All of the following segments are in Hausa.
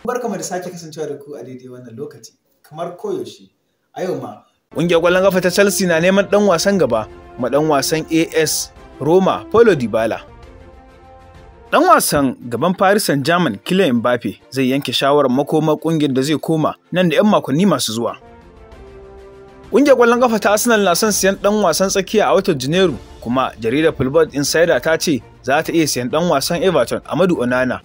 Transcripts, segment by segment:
Barkamu da sake kasancewa da ku a daidai wannan lokaci. Kamar koyaushe, a yau ma ƙungiyar ƙwallon ƙafa ta Chelsea na neman ɗan wasan gaba kuma ɗan wasan AS Roma Paulo Dybala. Ɗan wasan gaban Paris Saint-Germain Kylian Mbappe zai yanke shawarar makomar ƙungiyar da zai koma nan da 'yan makonni masu zuwa. Ƙungiyar ƙwallon ƙafa ta Arsenal na son siyan ɗan wasan tsakiya a watan Janairu, kuma jaridar Football Insider ta ce za ta iya siyan ɗan wasan Everton Amadou Onana.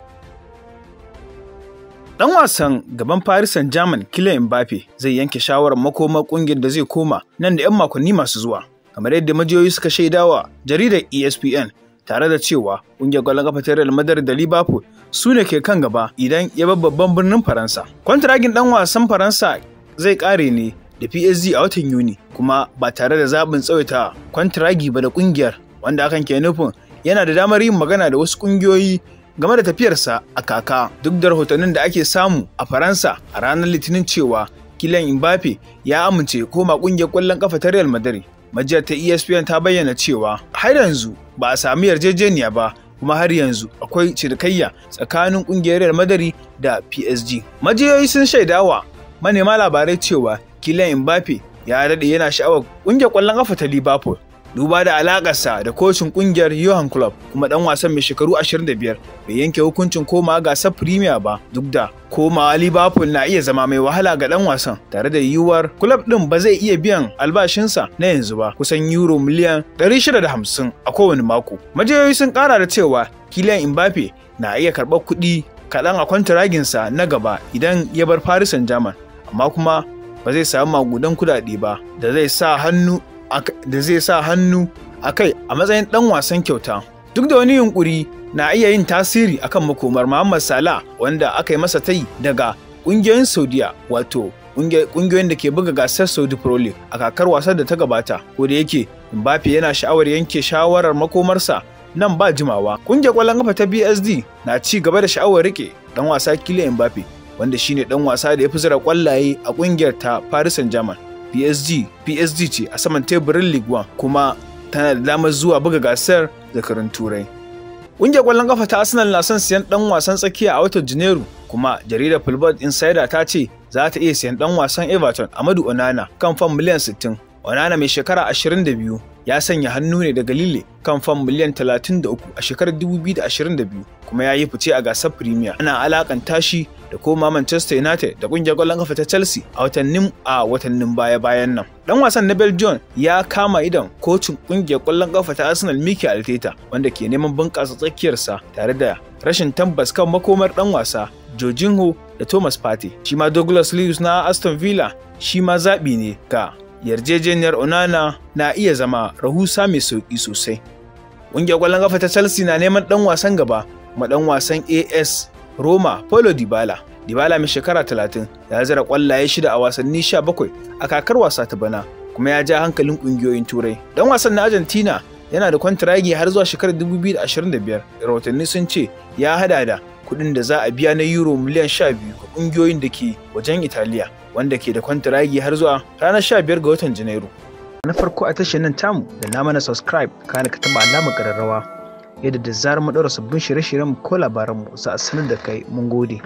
Ɗan wasan gaban Paris Saint-Germain Kylian Mbappe zai yanke shawarar makomar ƙungiyar da zai koma nan da 'yan makonni masu zuwa, kamar yadda majiyoyi suka shaidawa jaridar ESPN, tare da cewa ƙungiyar ƙwallon ƙafa ta Real Madrid da Liverpool su ne ke kan gaba idan ya bar babban birnin Faransa. Kwantiragin ɗan wasan Faransa zai ƙare ne da PSG a watan Yuni, kuma ba tare da zaɓin tsawaita kwantiragi ba da ƙungiyar, wanda hakan ke nufin yana da damar yin magana da wasu ƙungiyoyi game da tafiyarsa a kaka. Duk da rahotannin da ake samu a Faransa a ranar Litinin cewa Kylian Mbappe ya amince koma ƙungiyar ƙwallon ƙafa ta Real Madrid, majiyar ta ESPN ta bayyana cewa har yanzu ba a sami yarjejeniya ba, kuma har yanzu akwai cinikayya tsakanin ƙungiyar Real Madrid da PSG. Majiyoyi sun shaidawa manema labarai cewa Kylian Mbappe ya daɗe yana sha'awar ƙungiyar ƙwallon ƙafa ta Liverpool, duba da alaƙarsa da kocin ƙungiyar Johan Klopp, kuma ɗan wasan mai shekaru 25 bai yanke hukuncin komawa gasar Premier ba. Duk da komawa Liverpool na iya zama mai wahala ga ɗan wasan, tare da yiwuwar Klopp ɗin ba zai iya biyan albashinsa na yanzu ba, kusan euro miliyan 650 a kowane mako. Majiyoyi sun ƙara da cewa Kylian Mbappe na iya karɓar kuɗi kaɗan a kwantiraginsa na gaba idan ya bar Paris Saint-Germain, amma kuma ba zai samu magudan kuɗaɗe ba da zai sa hannu a kai a matsayin ɗan wasan kyauta. Duk da wani yunkuri na iya yin tasiri akan makomar Mohamed Salah, wanda aka yi masa tayi daga ƙungiyoyin Saudiya, wato ƙungiyoyin da ke buga gasar Saudi Pro League a kakar wasan da ta gabata. Ko da yake Mbappe yana sha'awar yanke shawarar makomarsa nan ba jimawa, ƙungiyar ƙwallon ƙafa ta PSG na ci gaba da sha'awar rike ɗan wasa Kylian Mbappe, wanda shine ɗan wasa da ya fi zira ƙwallaye a ƙungiyar ta Paris Saint-Germain. PSG ce a saman teburin Ligue 1, kuma tana da damar zuwa buga gasar zakarun Turai. Ƙungiyar ƙwallon ƙafa ta Arsenal na son siyan ɗan wasan tsakiya a watan Janairu, kuma jaridar Football Insider ta ce za ta iya siyan ɗan wasan Everton Amadou Onana kan fam miliyan 60. Onana mai shekara 22 ya sanya hannu ne daga Lille kan fam miliyan 33 a shekarar 2022, kuma ya yi fice a gasar Premier. Ana alakanta shi da koma Manchester United da ƙungiyar ƙwallon ƙafa ta Chelsea a watannin baya-bayan nan. Ɗan wasan na Belgium ya kama idon kocin ƙungiyar ƙwallon ƙafa ta Arsenal Mikel Arteta, wanda ke neman bunƙasa tsakiyarsa tare da rashin tabbas kan makomar ɗan wasa Jorginho da Thomas Partey. Shi ma Douglas Luiz na Aston Villa shi ma zaɓi ne ga yarjejeniyar. Onana na iya zama rahusa mai sauƙi sosai. Ƙungiyar ƙwallon ƙafa ta Chelsea na neman ɗan wasan gaba kuma ɗan wasan AS Roma Paulo Dybala. Dybala mai shekara 30 ya zira ƙwallaye 6 a wasanni 17 a kakar wasa ta bana, kuma ya ja hankalin ƙungiyoyin Turai. Ɗan wasan na Argentina yana da kwantiragi har zuwa shekarar 2025. Rahotanni sun ce ya hada da kuɗin da za a biya na euro miliyan 12 ga ƙungiyoyin da ke wajen Italiya, wanda ke da kwantiragi har zuwa ranar 15 ga watan Janairu. Na farko a tashar nan tamu da na mana subscribe, kana ka taba alamar ƙararrawa, yadda da zarar mu ɗaura sabbin shirye-shiryen ko labaranmu za a sanar da kai. Mun gode.